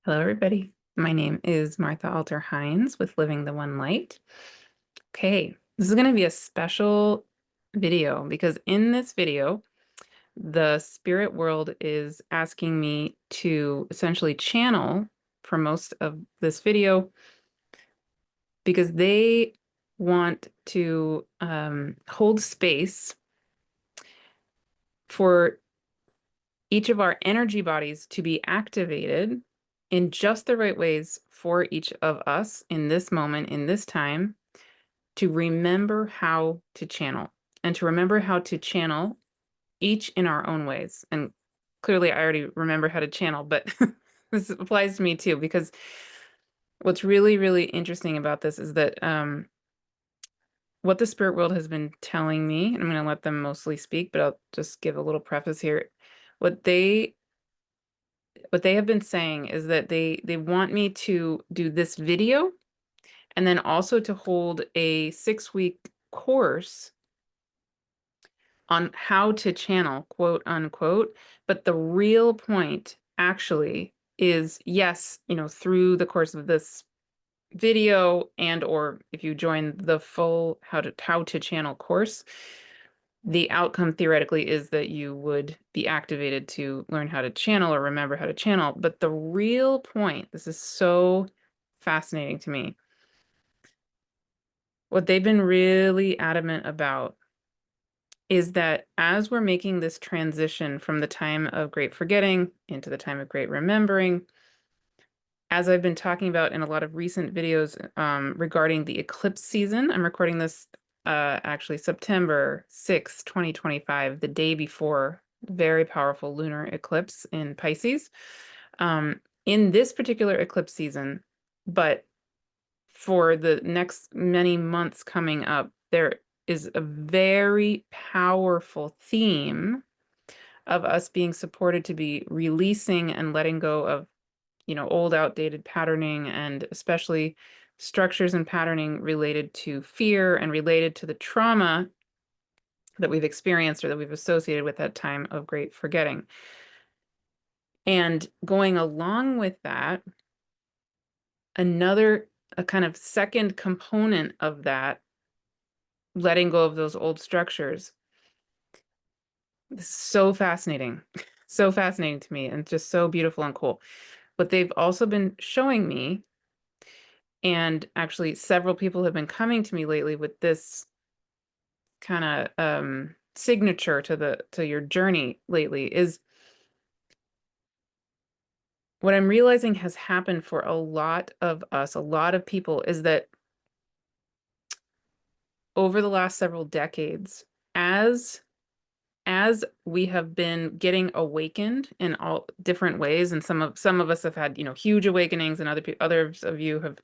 Hello, everybody. My name is Martha Alter Hines with Living the One Light. Okay, this is going to be a special video because in this video, the spirit world is asking me to essentially channel for most of this video because they want to hold space for each of our energy bodies to be activated in just the right ways for each of us in this moment, in this time, to remember how to channel and to remember how to channel each in our own ways. And clearly, I already remember how to channel, but this applies to me too, because what's really, really interesting about this is that what the spirit world has been telling me, and I'm going to let them mostly speak, but I'll just give a little preface here. What they have been saying is that they want me to do this video and then also to hold a 6-week course on how to channel, quote unquote. But the real point actually is, yes, through the course of this video and or if you join the full how to channel course, the outcome theoretically is that you would be activated to learn how to channel or remember how to channel. But the real point, this is so fascinating to me, what they've been really adamant about is that as we're making this transition from the time of great forgetting into the time of great remembering, as I've been talking about in a lot of recent videos regarding the eclipse season, I'm recording this actually September 6th, 2025, the day before very powerful lunar eclipse in Pisces. In this particular eclipse season, but for the next many months coming up, there is a very powerful theme of us being supported to be releasing and letting go of old outdated patterning, and especially structures and patterning related to fear and related to the trauma that we've experienced or that we've associated with that time of great forgetting. And going along with that, a kind of second component of that, letting go of those old structures. This is so fascinating, so fascinating to me, and just so beautiful and cool. But they've also been showing me, and actually several people have been coming to me lately with this kind of signature to your journey lately, is what I'm realizing has happened for a lot of us, a lot of people, is that over the last several decades, as we have been getting awakened in all different ways, and some of us have had huge awakenings, and others of you have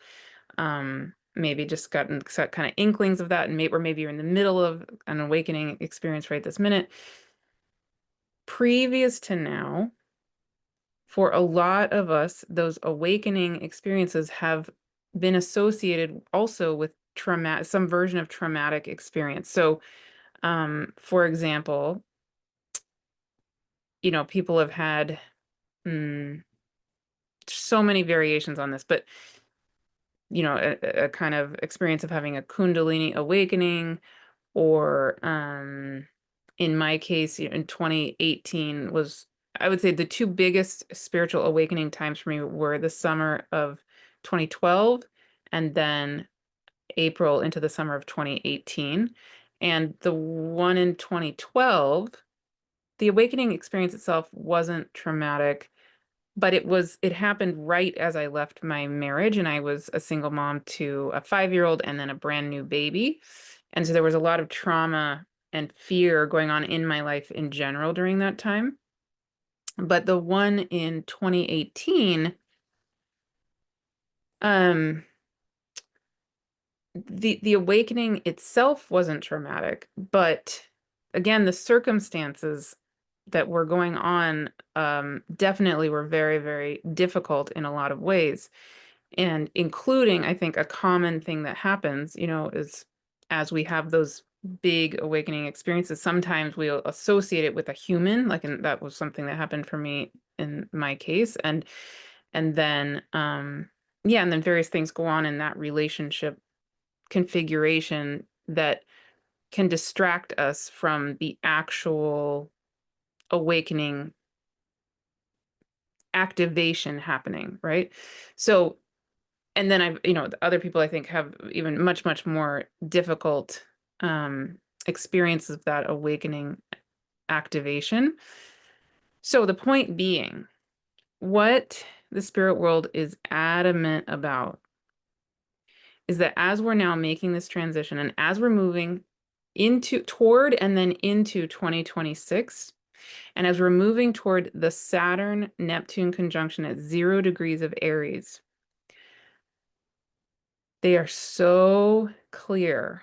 maybe just gotten kind of inklings of that, and maybe you're in the middle of an awakening experience right this minute. Previous to now, for a lot of us, those awakening experiences have been associated also with some version of traumatic experience. So, for example, people have had so many variations on this, but a kind of experience of having a Kundalini awakening, or in my case, in 2018 was, I would say, the two biggest spiritual awakening times for me were the summer of 2012 and then April into the summer of 2018. And the one in 2012, the awakening experience itself wasn't traumatic, but it happened right as I left my marriage, and I was a single mom to a 5-year-old and then a brand new baby. And so there was a lot of trauma and fear going on in my life in general during that time. But the one in 2018, the awakening itself wasn't traumatic, but again, the circumstances that were going on definitely were very, very difficult in a lot of ways. And including, I think, a common thing that happens, is as we have those big awakening experiences, sometimes we'll associate it with a human, and that was something that happened for me in my case. And And then, yeah, and then various things go on in that relationship configuration that can distract us from the actual awakening activation happening, right? So, and then the other people I think have even much, much more difficult experiences of that awakening activation. So the point being, what the spirit world is adamant about is that as we're now making this transition and as we're moving toward and then into 2026, and as we're moving toward the Saturn-Neptune conjunction at 0 degrees of Aries, they are so clear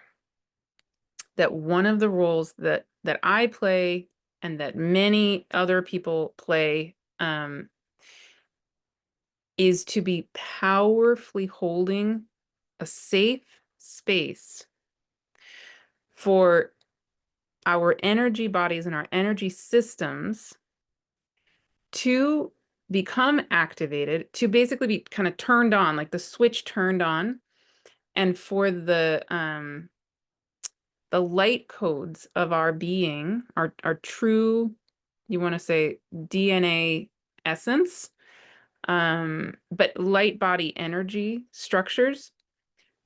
that one of the roles that I play and that many other people play is to be powerfully holding a safe space for our energy bodies and our energy systems to become activated, to basically be kind of turned on, like the switch turned on, and for the light codes of our being, our true, you want to say DNA essence, but light body energy structures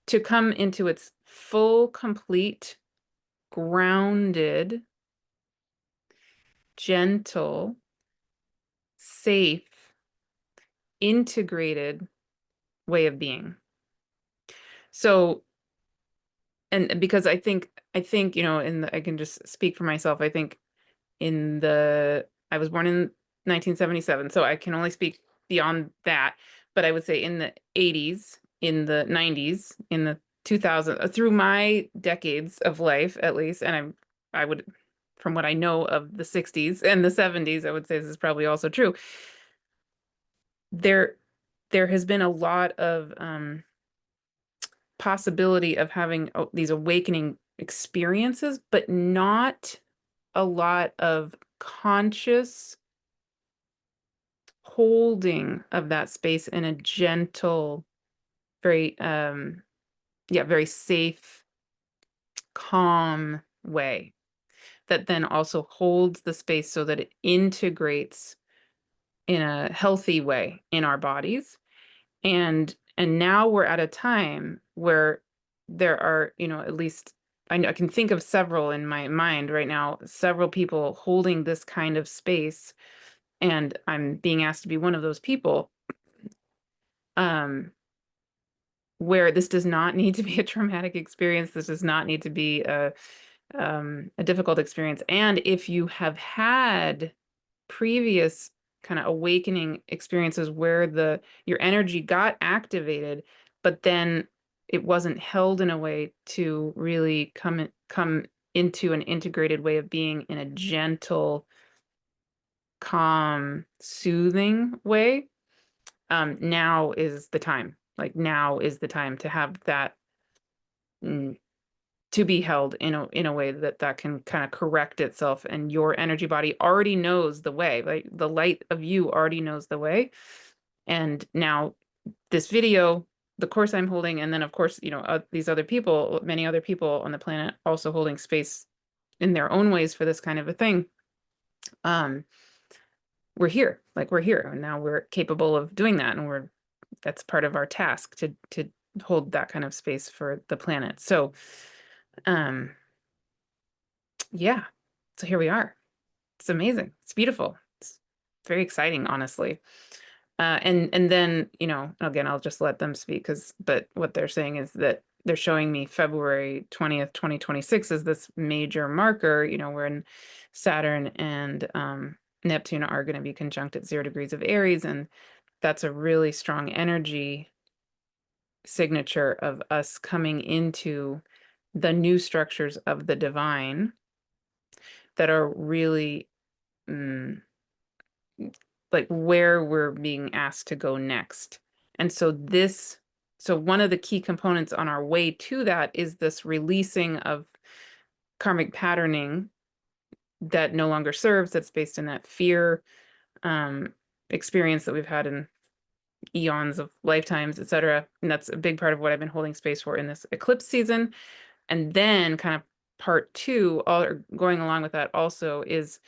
to come into its full, complete, grounded, gentle, safe, integrated way of being. So, and because I can just speak for myself. I think I was born in 1977, so I can only speak beyond that. But I would say in the 80s, in the 90s, in the 2000s, through my decades of life, at least, and I would, from what I know of the 60s and the 70s, I would say this is probably also true. There, there has been a lot of possibility of having these awakening experiences, but not a lot of conscious holding of that space in a gentle, very very safe, calm way that then also holds the space so that it integrates in a healthy way in our bodies. And now we're at a time where there are, at least I can think of several in my mind right now, several people holding this kind of space, and I'm being asked to be one of those people, where this does not need to be a traumatic experience. This does not need to be a difficult experience. And if you have had previous kind of awakening experiences where your energy got activated, but then it wasn't held in a way to really come into an integrated way of being in a gentle, calm, soothing way, now is the time. Like, now is the time to have that, to be held in a way that can kind of correct itself, and your energy body already knows the way. Like, the light of you already knows the way. And now this video, the course I'm holding, and then of course, these other people, many other people on the planet also holding space in their own ways for this kind of a thing. We're here, and now we're capable of doing that, and that's part of our task to hold that kind of space for the planet. So, yeah, so here we are. It's amazing. It's beautiful. It's very exciting, honestly. And then, again, I'll just let them speak, but what they're saying is that they're showing me February 20th, 2026 as this major marker, wherein Saturn and Neptune are going to be conjunct at 0 degrees of Aries. And that's a really strong energy signature of us coming into the new structures of the divine that are really like where we're being asked to go next. And so one of the key components on our way to that is this releasing of karmic patterning that no longer serves, that's based in that fear experience that we've had in eons of lifetimes, etc. And that's a big part of what I've been holding space for in this eclipse season. And then kind of part two, or going along with that also, is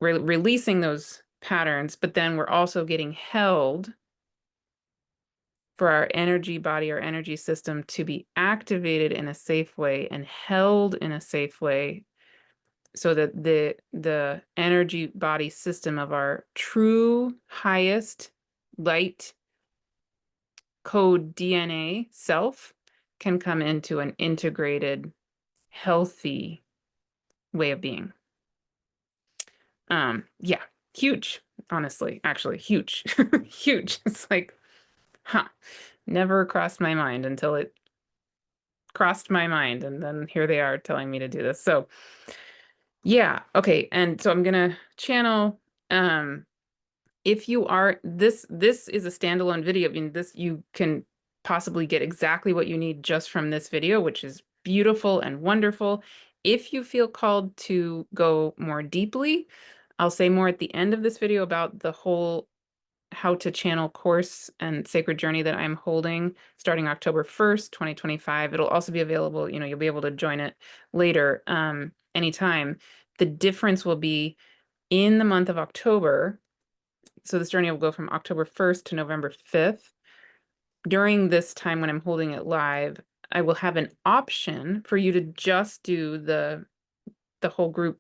releasing those patterns, but then we're also getting held for our energy body, our energy system to be activated in a safe way and held in a safe way, so that the energy body system of our true highest light code DNA self can come into an integrated, healthy way of being. Yeah, huge, honestly, actually huge, huge. It's like, huh, never crossed my mind until it crossed my mind. And then here they are telling me to do this. So yeah, okay. And so I'm gonna channel, if you are, this is a standalone video. I mean, this, you can possibly get exactly what you need just from this video, which is beautiful and wonderful. If you feel called to go more deeply, I'll say more at the end of this video about the whole how to channel course and sacred journey that I'm holding starting October 1st, 2025. It'll also be available, you'll be able to join it later, anytime. The difference will be in the month of October. So this journey will go from October 1st to November 5th. During this time when I'm holding it live, I will have an option for you to just do the whole group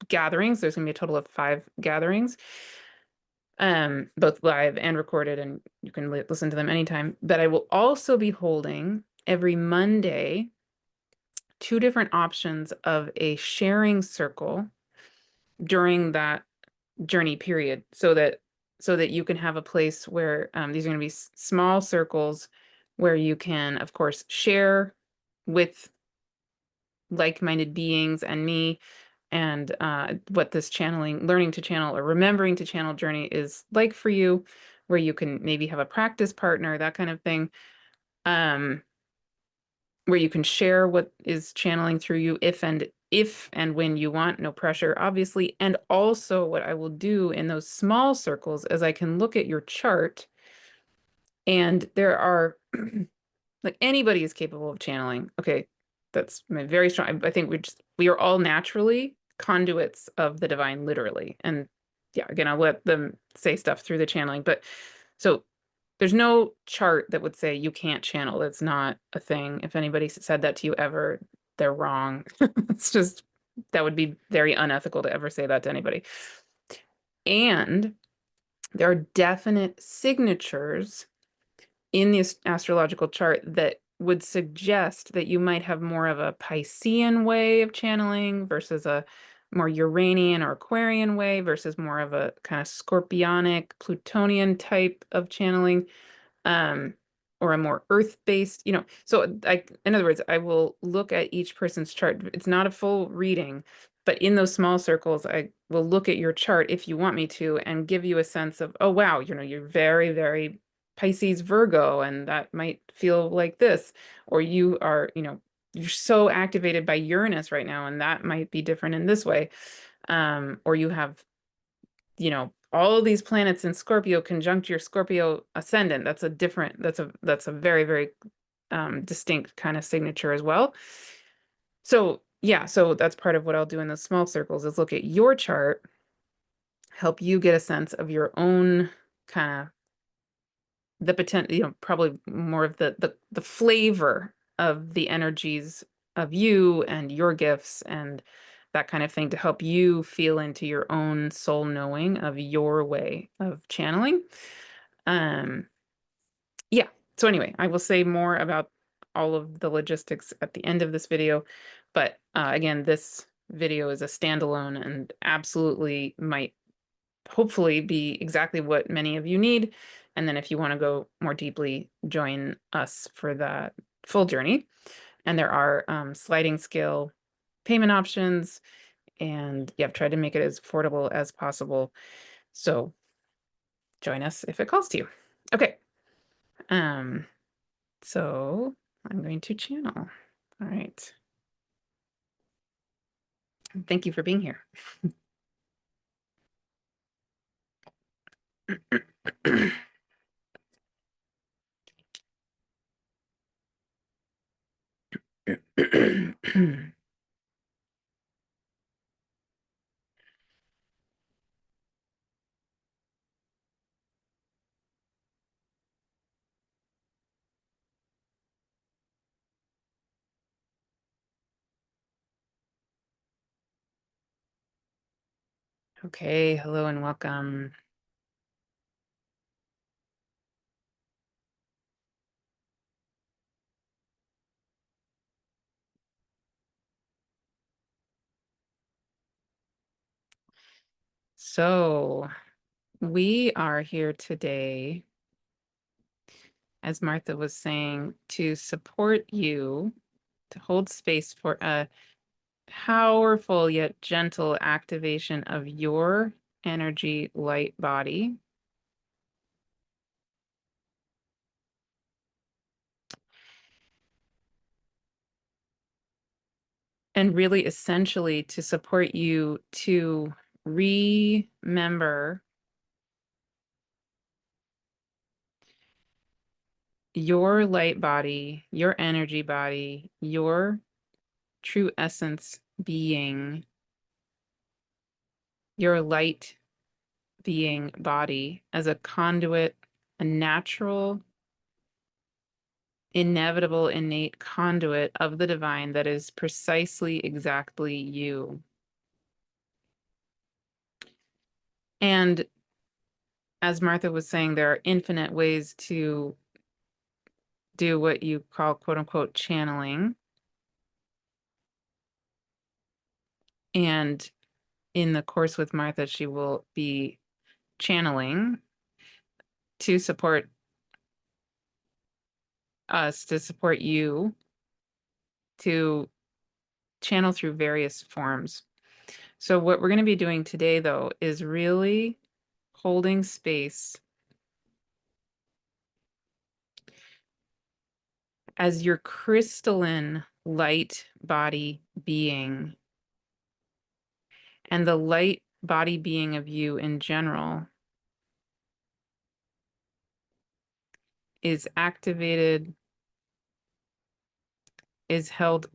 gatherings. There's going to be a total of 5 gatherings, both live and recorded, and you can listen to them anytime. But I will also be holding every Monday 2 different options of a sharing circle during that journey period, so that you can have a place where these are going to be small circles where you can, of course, share with like-minded beings and me, and what this channeling, learning to channel or remembering to channel journey is like for you, where you can maybe have a practice partner, that kind of thing, where you can share what is channeling through you if and when you want, no pressure, obviously. And also what I will do in those small circles is I can look at your chart, and there are like, anybody is capable of channeling. Okay, that's my very strong. I think we are all naturally conduits of the divine, literally. And yeah, again, I'll let them say stuff through the channeling. But so there's no chart that would say you can't channel. That's not a thing. If anybody said that to you ever, they're wrong. It's just, that would be very unethical to ever say that to anybody. And there are definite signatures in the astrological chart that would suggest that you might have more of a Piscean way of channeling versus a more Uranian or Aquarian way versus more of a kind of Scorpionic, Plutonian type of channeling, or a more earth-based, So in other words, I will look at each person's chart. It's not a full reading, but in those small circles, I will look at your chart if you want me to, and give you a sense of, oh, wow, you're very, very Pisces Virgo, and that might feel like this, or you are, you're so activated by Uranus right now, and that might be different in this way. Or you have, all of these planets in Scorpio conjunct your Scorpio ascendant. That's a very, very distinct kind of signature as well. So yeah, so that's part of what I'll do in those small circles, is look at your chart, help you get a sense of your own kind of the potential, probably more of the flavor of the energies of you and your gifts and that kind of thing, to help you feel into your own soul knowing of your way of channeling. Yeah. So anyway, I will say more about all of the logistics at the end of this video. But again, this video is a standalone and absolutely might hopefully be exactly what many of you need. And then if you want to go more deeply, join us for that full journey. And there are sliding scale payment options. And yeah, I've tried to make it as affordable as possible. So join us if it calls to you. Okay. So I'm going to channel. All right. Thank you for being here. Okay, hello and welcome. So we are here today, as Martha was saying, to support you, to hold space for a powerful yet gentle activation of your energy light body. And really essentially to support you to remember your light body, your energy body, your true essence being, your light being body as a conduit, a natural, inevitable, innate conduit of the divine that is precisely, exactly you. And as Martha was saying, there are infinite ways to do what you call quote unquote channeling. And in the course with Martha, she will be channeling to support us, to support you, to channel through various forms. So what we're going to be doing today, though, is really holding space as your crystalline light body being and the light body being of you in general is activated, is held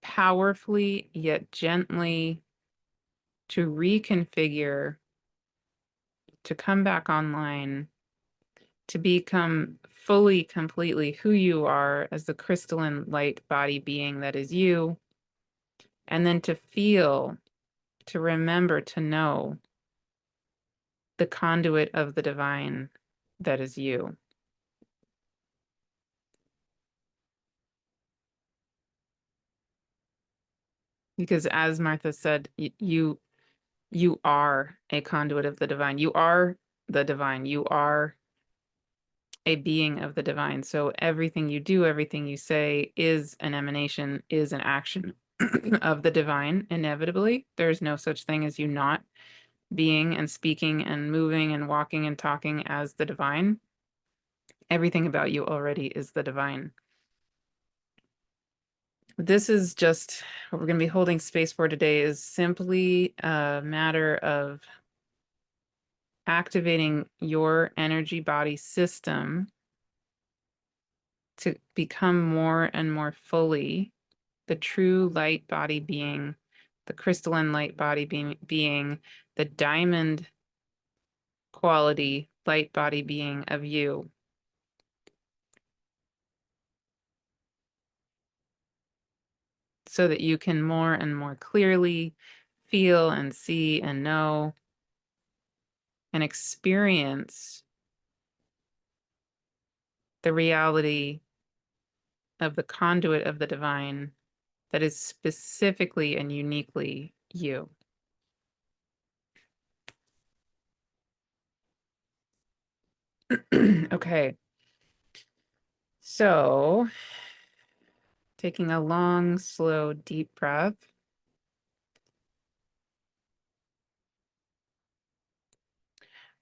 powerfully yet gently to reconfigure, to come back online, to become fully, completely who you are as the crystalline light body being that is you, and then to feel, to remember, to know the conduit of the divine that is you. Because as Martha said, you are a conduit of the divine. You are the divine. You are a being of the divine. So everything you do, everything you say is an emanation, is an action of the divine, inevitably. There's no such thing as you not being and speaking and moving and walking and talking as the divine. Everything about you already is the divine. This is just what we're going to be holding space for today is simply a matter of activating your energy body system to become more and more fully the true light body being, the crystalline light body being the diamond quality light body being of you. So that you can more and more clearly feel and see and know and experience the reality of the conduit of the divine that is specifically and uniquely you. Okay. So, taking a long, slow, deep breath.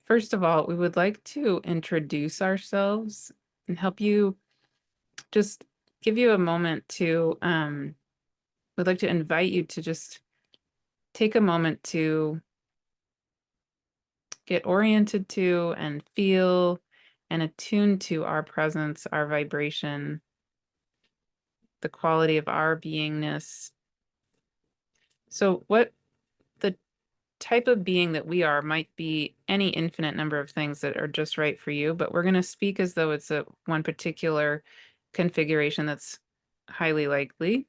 First of all, we would like to introduce ourselves and help you, just give you a moment to, we'd like to invite you to just take a moment to get oriented to and feel and attune to our presence, our vibration, the quality of our beingness. So what the type of being that we are might be any infinite number of things that are just right for you, but we're going to speak as though it's a one particular configuration that's highly likely.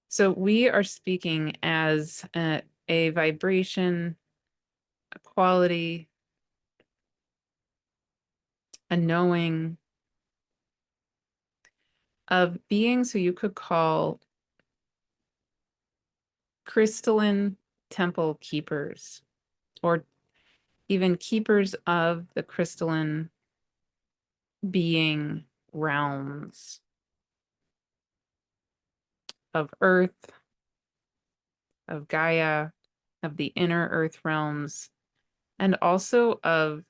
So we are speaking as a vibration, a quality, a knowing of beings who you could call crystalline temple keepers, or even keepers of the crystalline being realms of Earth, of Gaia, of the inner Earth realms, and also of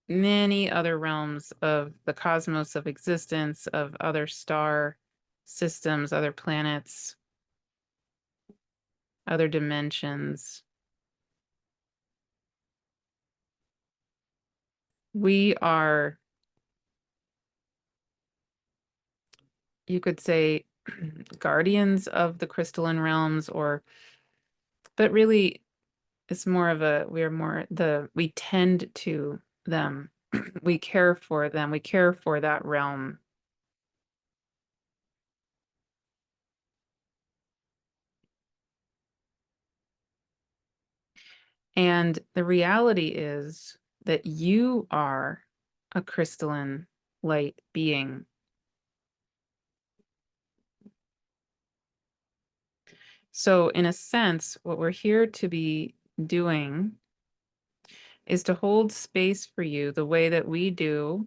many other realms of the cosmos of existence, of other star systems, other planets, other dimensions. We are, you could say, guardians of the crystalline realms, but really it's more of a, we tend to them. We care for them. We care for that realm. And the reality is that you are a crystalline light being. So, in a sense, what we're here to be doing is to hold space for you the way that we do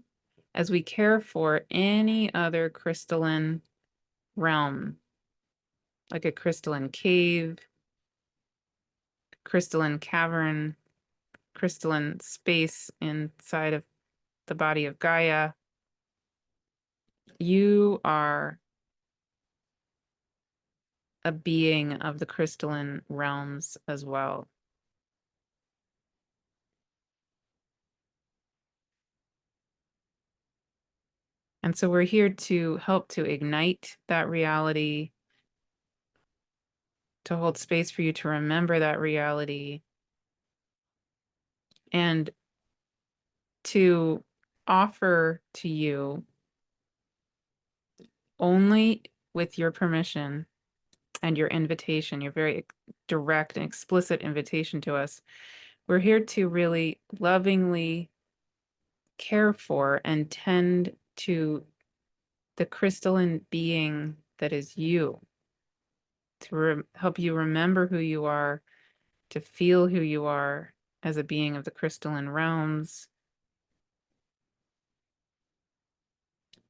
as we care for any other crystalline realm, like a crystalline cave, crystalline cavern, crystalline space inside of the body of Gaia. You are a being of the crystalline realms as well. And so we're here to help to ignite that reality, to hold space for you to remember that reality, and to offer to you, only with your permission and your invitation, your very direct and explicit invitation to us. We're here to really lovingly care for and tend to the crystalline being that is you, to help you remember who you are, to feel who you are as a being of the crystalline realms,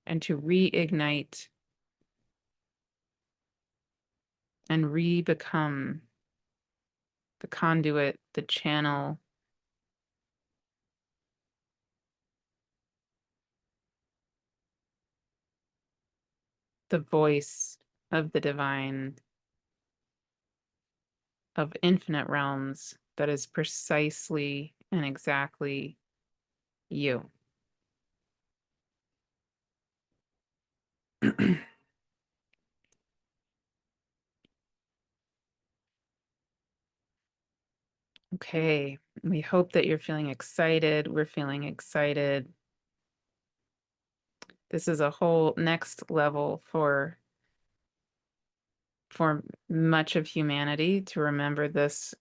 and to reignite and re-become the conduit, the channel, the voice of the divine, of infinite realms that is precisely and exactly you. Okay, we hope that you're feeling excited. We're feeling excited. This is a whole next level for much of humanity to remember this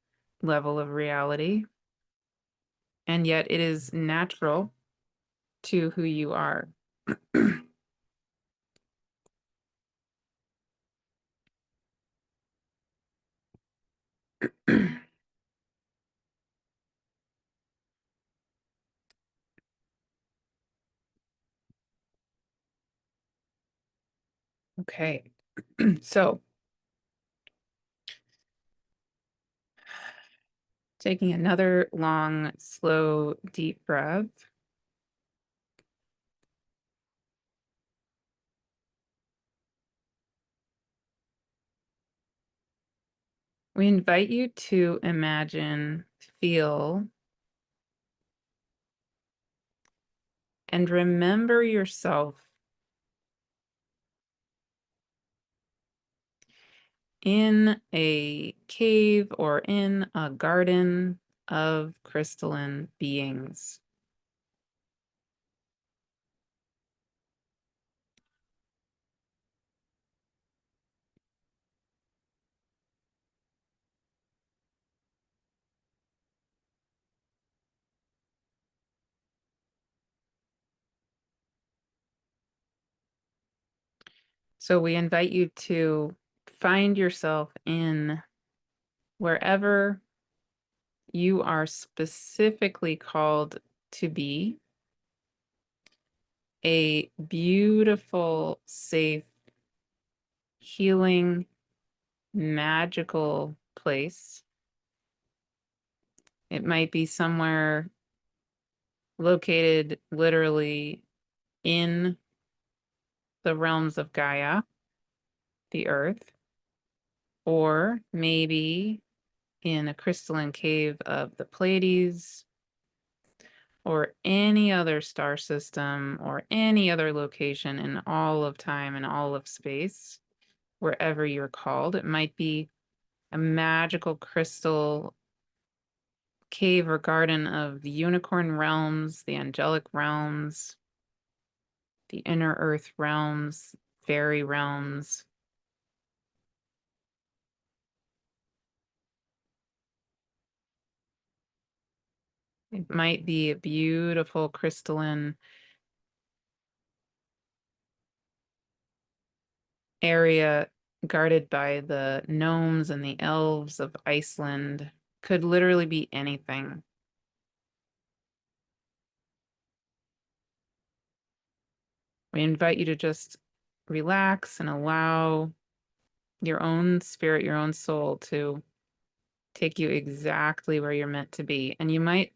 level of reality. And yet it is natural to who you are. Okay, so taking another long, slow, deep breath. We invite you to imagine, feel, and remember yourself in a cave or in a garden of crystalline beings. So we invite you to find yourself in wherever you are specifically called to be, a beautiful, safe, healing, magical place. It might be somewhere located literally in the realms of Gaia, the earth, or maybe in a crystalline cave of the Pleiades, or any other star system, or any other location in all of time and all of space, wherever you're called. It might be a magical crystal cave or garden of the unicorn realms, the angelic realms, the inner earth realms, fairy realms. It might be a beautiful crystalline area guarded by the gnomes and the elves of Iceland. Could literally be anything. We invite you to just relax and allow your own spirit, your own soul to take you exactly where you're meant to be. And you might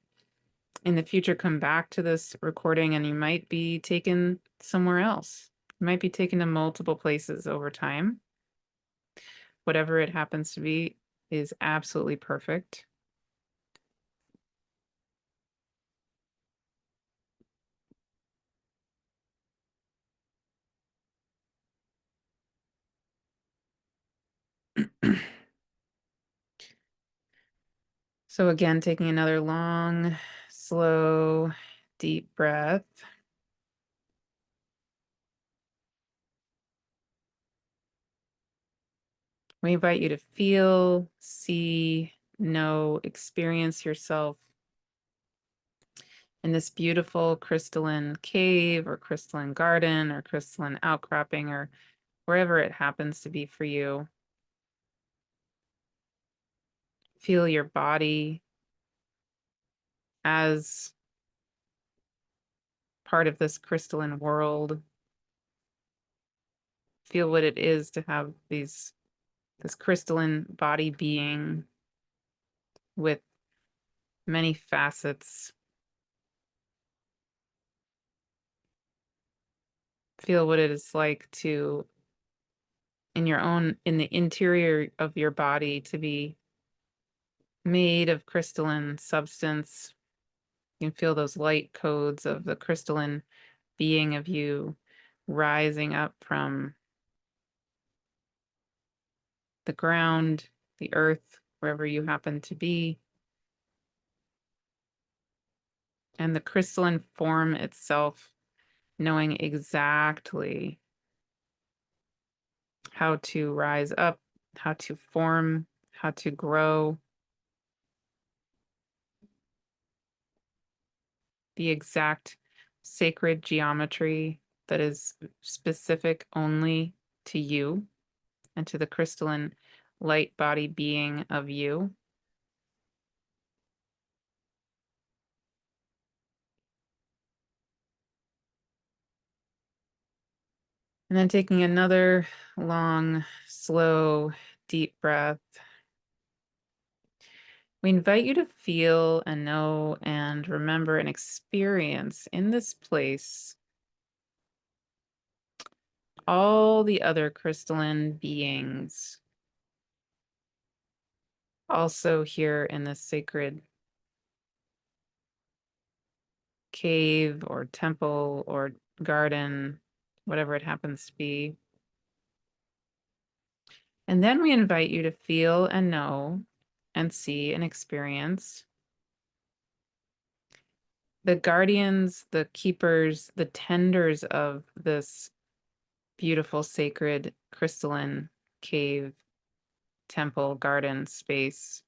in the future come back to this recording and you might be taken somewhere else. You might be taken to multiple places over time. Whatever it happens to be is absolutely perfect. So again, taking another long, slow, deep breath. We invite you to feel, see, know, experience yourself in this beautiful crystalline cave or crystalline garden or crystalline outcropping or wherever it happens to be for you. Feel your body as part of this crystalline world. Feel what it is to have this crystalline body being with many facets. Feel what it is like to, in the interior of your body, to be made of crystalline substance. You can feel those light codes of the crystalline being of you rising up from the ground, the earth, wherever you happen to be. And the crystalline form itself, knowing exactly how to rise up, how to form, how to grow, the exact sacred geometry that is specific only to you and to the crystalline light body being of you. And then taking another long, slow, deep breath. We invite you to feel and know and remember and experience in this place all the other crystalline beings also here in this sacred cave or temple or garden, whatever it happens to be. And then we invite you to feel and know and see and experience the guardians, the keepers, the tenders of this beautiful, sacred, crystalline cave, temple, garden space.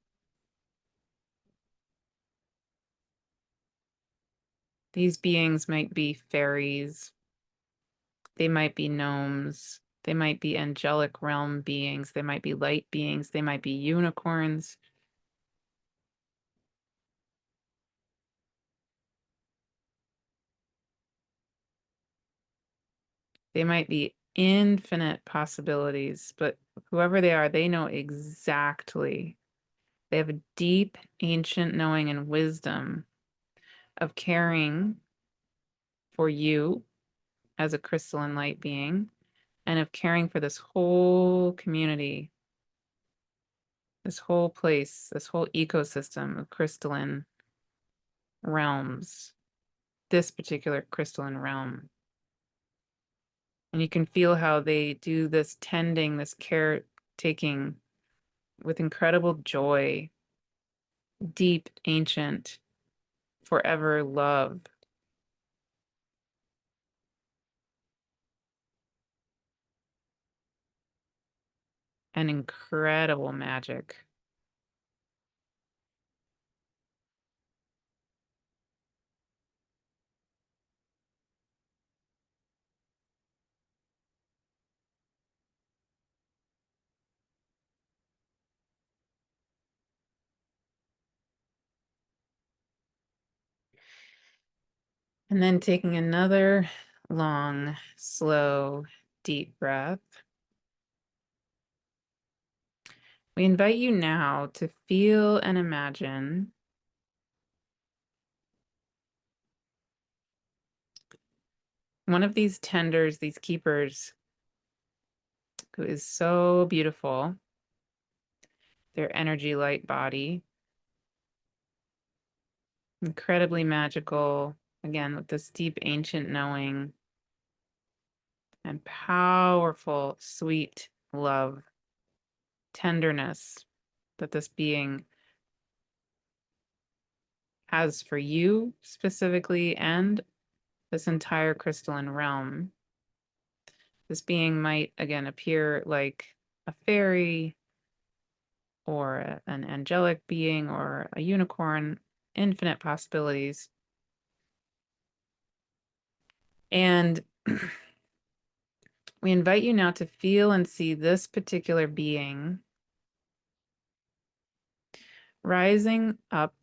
These beings might be fairies, they might be gnomes, they might be angelic realm beings, they might be light beings, they might be unicorns. They might be infinite possibilities, but whoever they are, they know exactly. They have a deep, ancient knowing and wisdom of caring for you as a crystalline light being and of caring for this whole community, this whole place, this whole ecosystem of crystalline realms, this particular crystalline realm. And you can feel how they do this tending, this caretaking with incredible joy, deep, ancient, forever love. And incredible magic. And then taking another long, slow, deep breath. We invite you now to feel and imagine one of these tenders, these keepers, who is so beautiful, their energy light body, incredibly magical, again, with this deep ancient knowing and powerful, sweet love, tenderness that this being has for you specifically and this entire crystalline realm. This being might, again, appear like a fairy or an angelic being or a unicorn, infinite possibilities. And we invite you now to feel and see this particular being rising up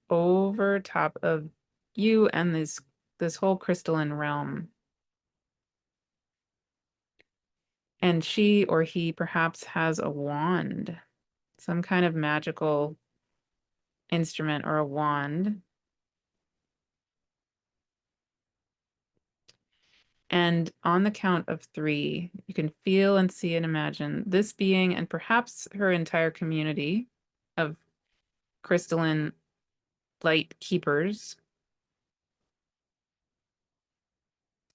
over top of you and this whole crystalline realm. And she or he perhaps has a wand, some kind of magical instrument or a wand. And on the count of 3, you can feel and see and imagine this being and perhaps her entire community of crystalline light keepers.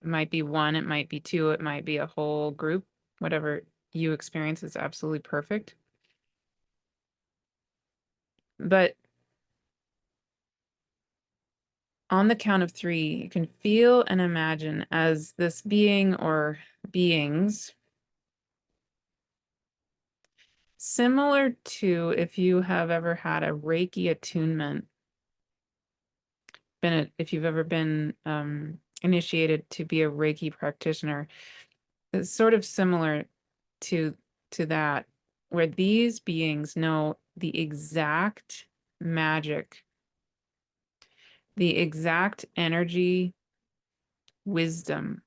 It might be one, it might be 2, it might be a whole group. Whatever you experience is absolutely perfect. But on the count of 3, you can feel and imagine as this being or beings, similar to if you have ever had a Reiki attunement, if you've ever been initiated to be a Reiki practitioner, it's sort of similar to that, where these beings know the exact magic, the exact energy, wisdom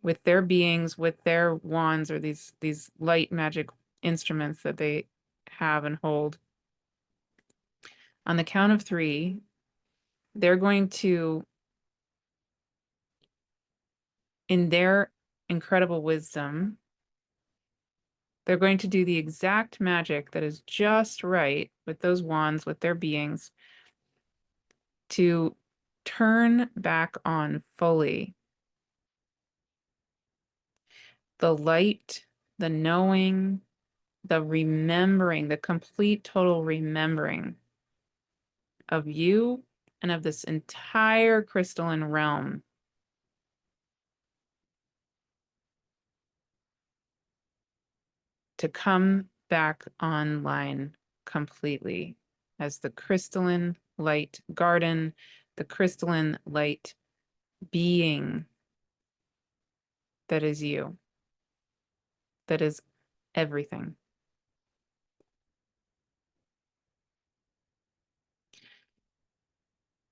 with their beings, with their wands or these light magic instruments that they have and hold. On the count of 3, they're going to, in their incredible wisdom, They're going to do the exact magic that is just right with those wands, with their beings, to turn back on fully the light, the knowing, the remembering, the complete, total remembering of you and of this entire crystalline realm. To come back online completely as the crystalline light garden, the crystalline light being that is you, that is everything.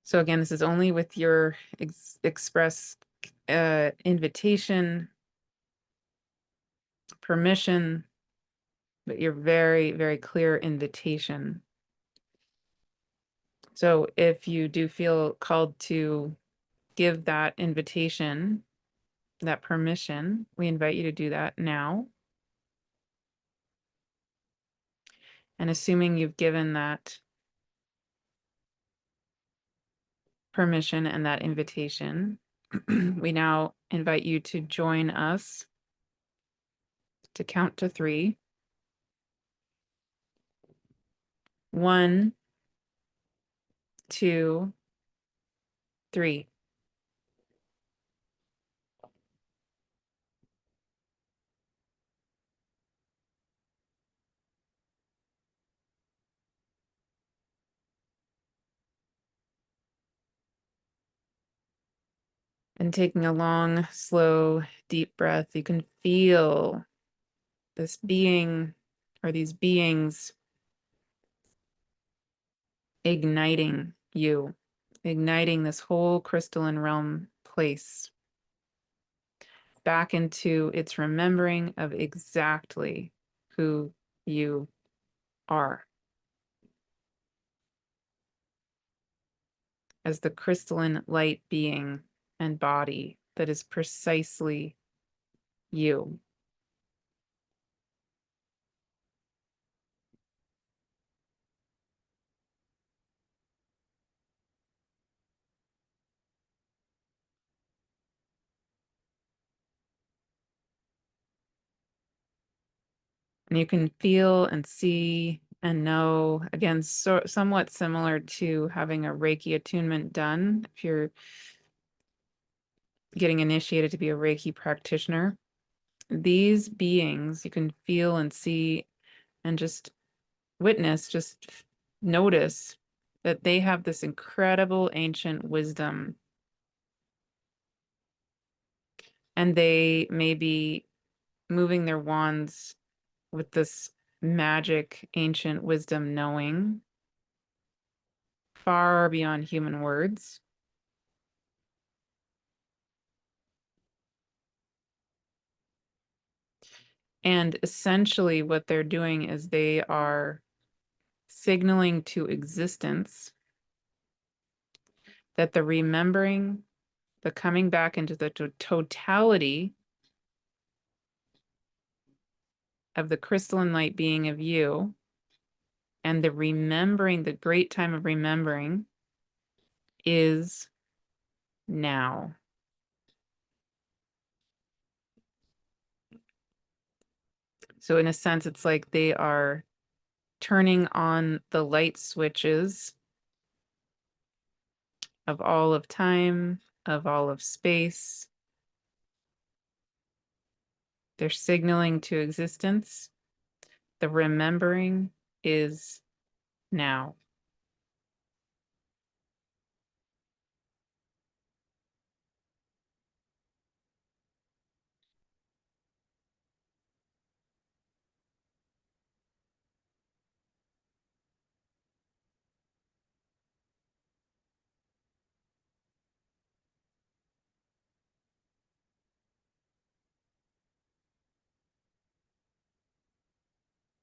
So again, this is only with your express invitation, permission, but your very, very clear invitation. So if you do feel called to give that invitation, that permission, we invite you to do that now. And assuming you've given that permission and that invitation, we now invite you to join us to count to 3. 1, 2, 3. And taking a long, slow, deep breath, you can feel this being or these beings igniting you, igniting this whole crystalline realm place back into its remembering of exactly who you are as the crystalline light being and body that is precisely you. And you can feel and see and know, again, somewhat similar to having a Reiki attunement done. If you're getting initiated to be a Reiki practitioner, these beings you can feel and see and just witness, just notice that they have this incredible ancient wisdom. And they may be moving their wands with this magic, ancient wisdom knowing far beyond human words. And essentially what they're doing is they are signaling to existence that the remembering, the coming back into the totality of the crystalline light being of you, and the remembering, the great time of remembering is now. So in a sense, it's like they are turning on the light switches of all of time, of all of space. They're signaling to existence. The remembering is now.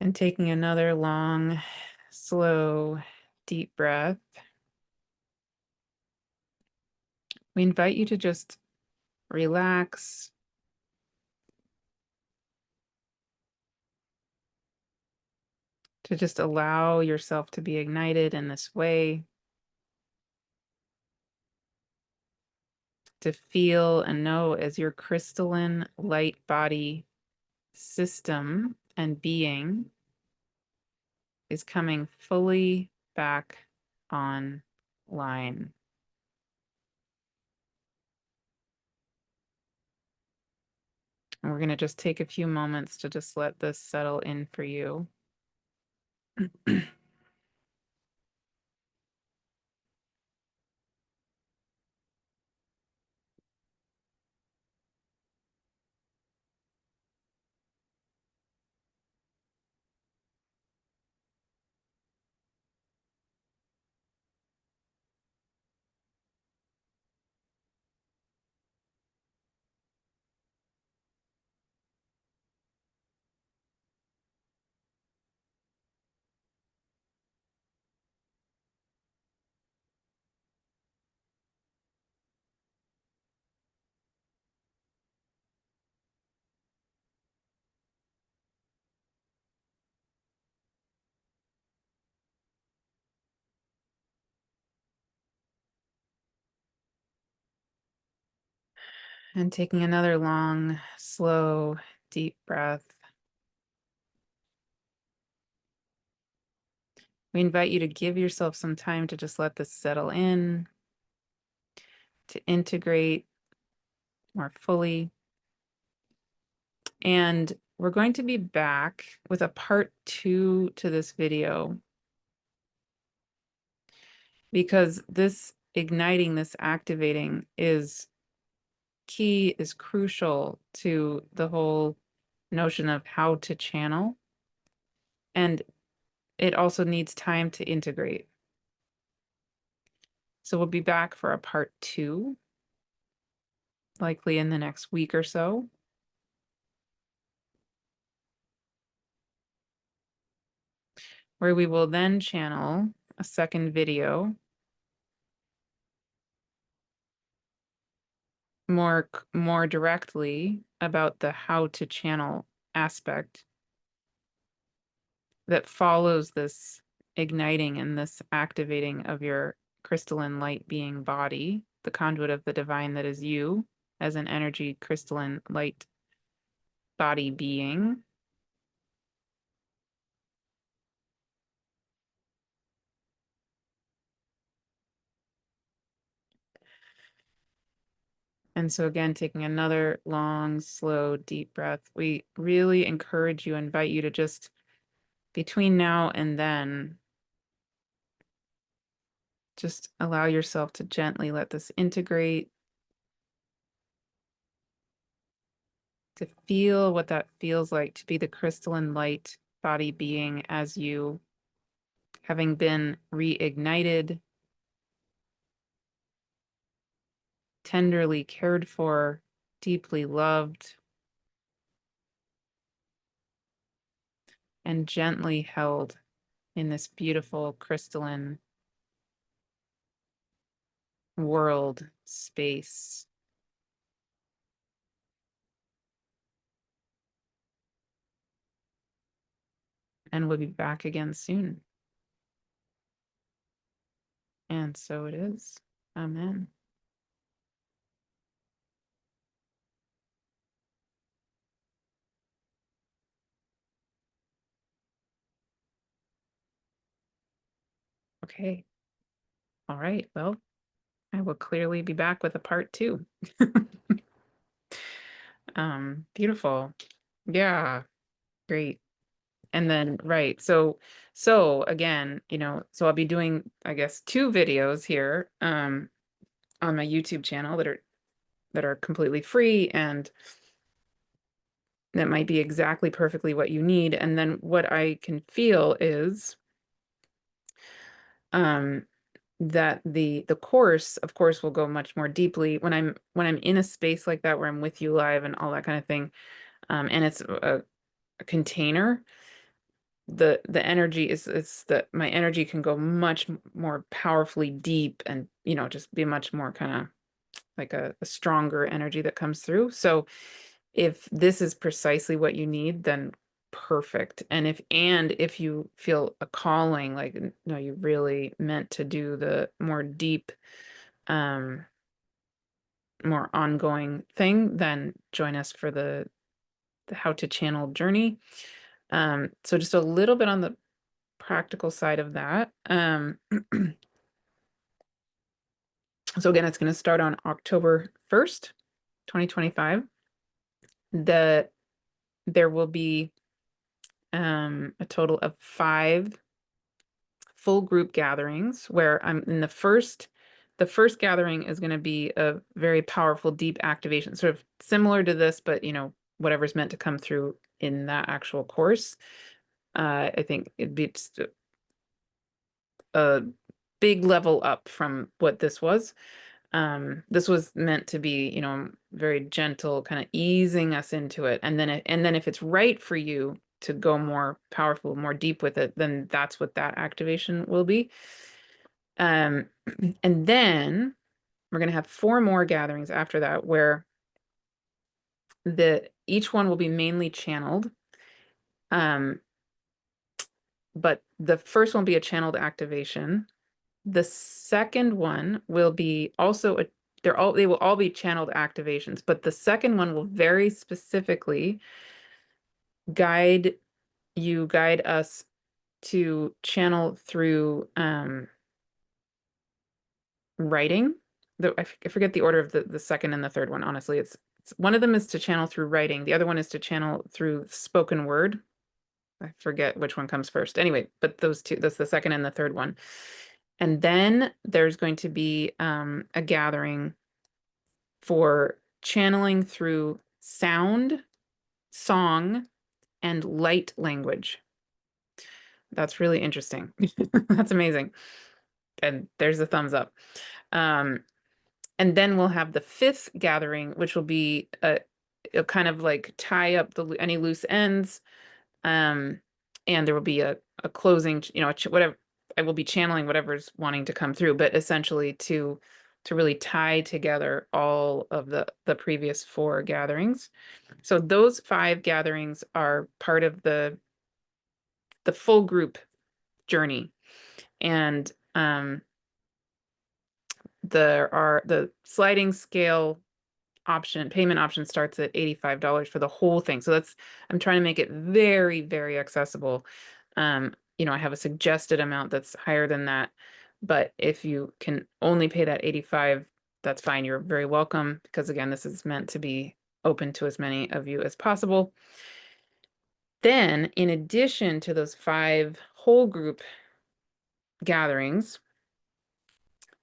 And taking another long, slow, deep breath, we invite you to just relax, to just allow yourself to be ignited in this way, to feel and know as your crystalline light body system and being is coming fully back online. And we're going to just take a few moments to just let this settle in for you. And taking another long, slow, deep breath. We invite you to give yourself some time to just let this settle in, to integrate more fully. And we're going to be back with a part 2 to this video, because this igniting, this activating is key, is crucial to the whole notion of how to channel. And it also needs time to integrate. So we'll be back for a part 2, likely in the next week or so. Where we will then channel a second video more directly about the how to channel aspect that follows this igniting and this activating of your crystalline light being body, the conduit of the divine that is you as an energy crystalline light body being. And so again, taking another long, slow, deep breath, we really encourage you, invite you to just, between now and then, just allow yourself to gently let this integrate, to feel what that feels like to be the crystalline light body being as you, having been reignited, tenderly cared for, deeply loved, and gently held in this beautiful crystalline world space. And we'll be back again soon. And so it is. Amen. Okay. All right. Well, I will clearly be back with a part 2. Beautiful. Yeah, great. And then, right. So again, so I'll be doing, I guess, 2 videos here, on my YouTube channel that are completely free, and that might be exactly perfectly what you need. And then what I can feel is, that the course, of course, will go much more deeply when I'm in a space like that where I'm with you live and all that kind of thing. And it's a container. The energy is that my energy can go much more powerfully deep, and just be much more kind of like a stronger energy that comes through. So if this is precisely what you need, then perfect. And if you feel a calling, like, no, you really meant to do the more deep, more ongoing thing, then join us for the how to channel journey. So just a little bit on the practical side of that. So again, it's going to start on October 1st, 2025. There will be a total of 5 full group gatherings where I'm in the first gathering is going to be a very powerful deep activation, sort of similar to this, but whatever's meant to come through in that actual course. I think it'd be just a big level up from what this was. This was meant to be, very gentle, kind of easing us into it. And then if it's right for you to go more powerful, more deep with it, then that's what that activation will be. And then we're going to have 4 more gatherings after that where each one will be mainly channeled. But the first one will be a channeled activation. The second one will be also they will all be channeled activations, but the second one will very specifically guide us to channel through writing. I forget the order of the second and the third one. Honestly, it's one of them is to channel through writing. The other one is to channel through spoken word. I forget which one comes first. Anyway, but those two, that's the second and the third one. And then there's going to be a gathering for channeling through sound, song, and light language. That's really interesting. That's amazing. And there's a thumbs up. And then we'll have the 5th gathering, which will be a kind of like tie up any loose ends. And there will be a closing, whatever. I will be channeling whatever's wanting to come through, but essentially to really tie together all of the previous 4 gatherings. So those 5 gatherings are part of the full group journey. And the sliding scale payment option starts at $85 for the whole thing. So I'm trying to make it very, very accessible. I have a suggested amount that's higher than that, but if you can only pay that 85, that's fine. You're very welcome, because again, this is meant to be open to as many of you as possible. Then, in addition to those 5 whole group gatherings,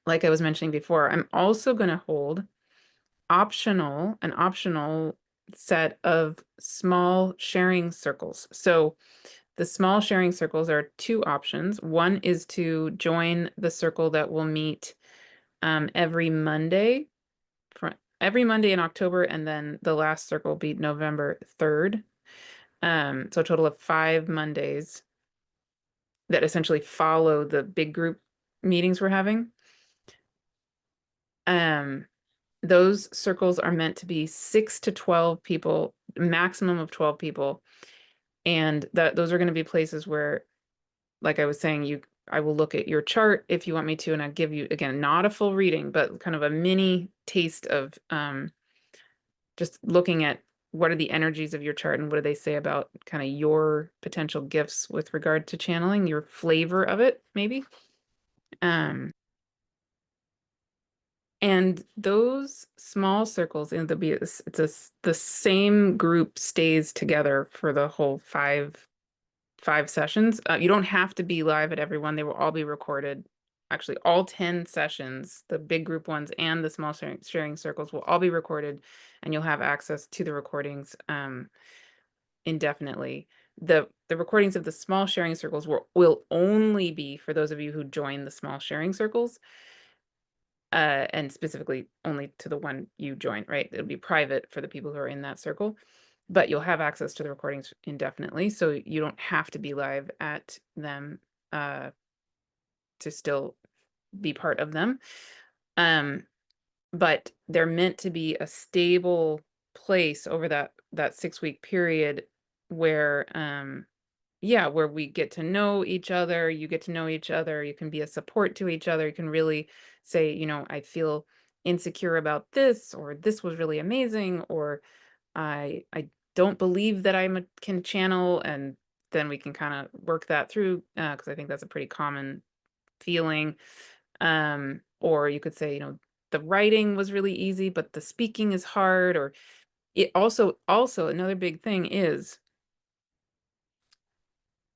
like I was mentioning before, I'm also going to hold an optional set of small sharing circles. So the small sharing circles are 2 options. One is to join the circle that will meet every Monday in October, and then the last circle will be November 3rd. So a total of 5 Mondays that essentially follow the big group meetings we're having. Those circles are meant to be 6 to 12 people, maximum of 12 people. And those are going to be places where, like I was saying, I will look at your chart if you want me to, and I'll give you, again, not a full reading, but kind of a mini taste of just looking at what are the energies of your chart and what do they say about kind of your potential gifts with regard to channeling, your flavor of it, maybe. And those small circles, and the same group stays together for the whole five sessions. You don't have to be live at every one. They will all be recorded. Actually, all 10 sessions, the big group ones and the small sharing circles, will all be recorded, and you'll have access to the recordings indefinitely. The recordings of the small sharing circles will only be for those of you who join the small sharing circles. And specifically only to the one you join, right? It'll be private for the people who are in that circle, but you'll have access to the recordings indefinitely. So you don't have to be live at them to still be part of them. But they're meant to be a stable place over that 6-week period where yeah, where we get to know each other, you get to know each other, you can be a support to each other, you can really say, I feel insecure about this, or this was really amazing, or I don't believe that can channel, and then we can kind of work that through, because I think that's a pretty common feeling. Or you could say, the writing was really easy, but the speaking is hard. Or it also another big thing is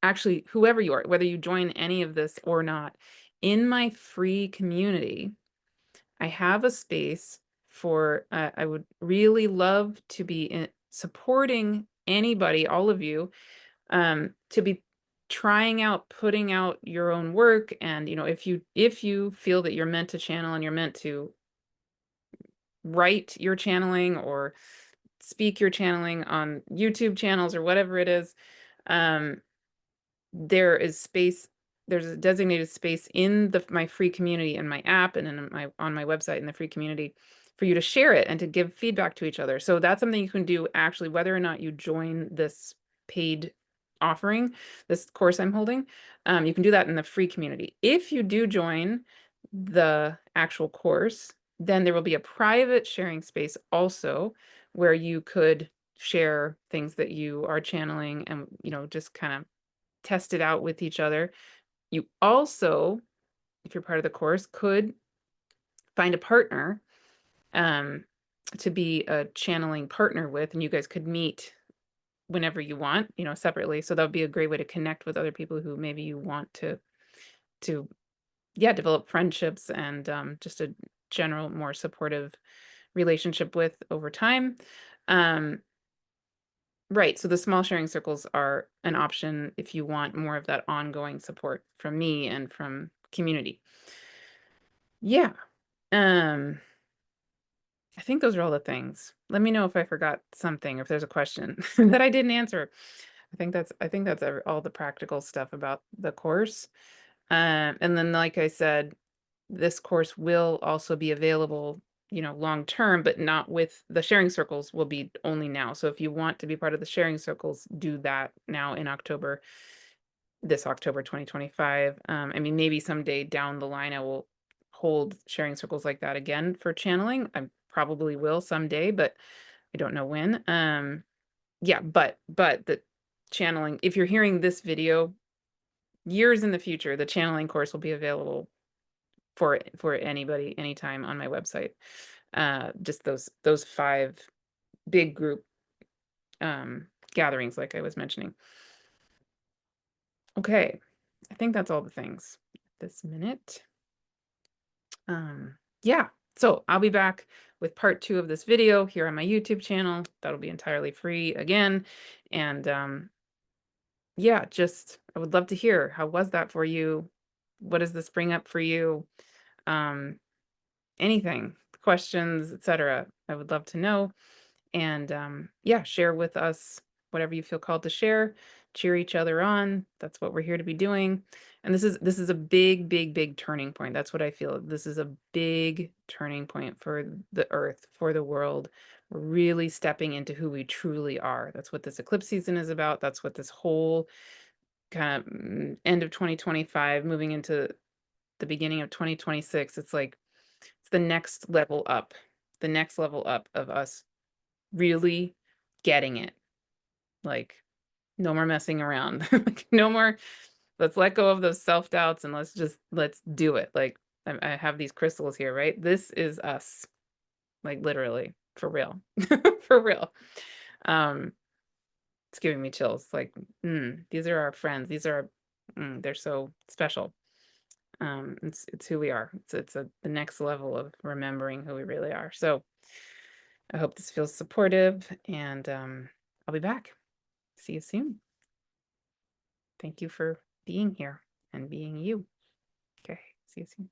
actually, whoever you are, whether you join any of this or not, in my free community, I have a space for, I would really love to be supporting anybody, all of you, to be trying out, putting out your own work. And, if you feel that you're meant to channel and you're meant to write your channeling or speak your channeling on YouTube channels or whatever it is, um, there is space. There's a designated space in my free community, in my app, and on my website in the free community, for you to share it and to give feedback to each other. So that's something you can do, actually, whether or not you join this paid offering, this course I'm holding. You can do that in the free community. If you do join the actual course, then there will be a private sharing space also, where you could share things that you are channeling, and just kind of test it out with each other. You also, if you're part of the course, could find a partner, um, to be a channeling partner with, and you guys could meet whenever you want, separately. So that would be a great way to connect with other people who maybe you want to yeah, develop friendships, and just a general more supportive relationship with over time. Um, right. So the small sharing circles are an option if you want more of that ongoing support from me and from community. Yeah. Um, I think those are all the things. Let me know if I forgot something, or if there's a question that I didn't answer. I think that's all the practical stuff about the course. And then, like I said, this course will also be available, long term, but not with the sharing circles, will be only now. So if you want to be part of the sharing circles, do that now in October, this October 2025. I mean, maybe someday down the line, I will hold sharing circles like that again for channeling. I probably will someday, but I don't know when. Yeah, but the channeling, if you're hearing this video years in the future, the channeling course will be available for anybody, anytime, on my website. Just those 5 big group gatherings, like I was mentioning. Okay, I think that's all the things this minute. Yeah, so I'll be back with part 2 of this video here on my YouTube channel. That'll be entirely free again. And yeah, just I would love to hear, how was that for you? What does this bring up for you? Um, Anything, questions, etc. I would love to know. And yeah, share with us whatever you feel called to share. Cheer each other on. That's what we're here to be doing. And this is a big, big, big turning point. That's what I feel. This is a big turning point for the earth, for the world. We're really stepping into who we truly are. That's what this eclipse season is about. That's what this whole kind of end of 2025, moving into the beginning of 2026. It's like it's the next level up, the next level up of us really getting it. Like, no more messing around. Like, no more, let's let go of those self-doubts, and let's do it. Like, I have these crystals here, right? This is us. Like, literally, for real. For real. Um, it's giving me chills. Like, these are our friends. They're so special. It's who we are. It's the next level of remembering who we really are. So I hope this feels supportive, and I'll be back. See you soon. Thank you for being here and being you. Okay, see you soon.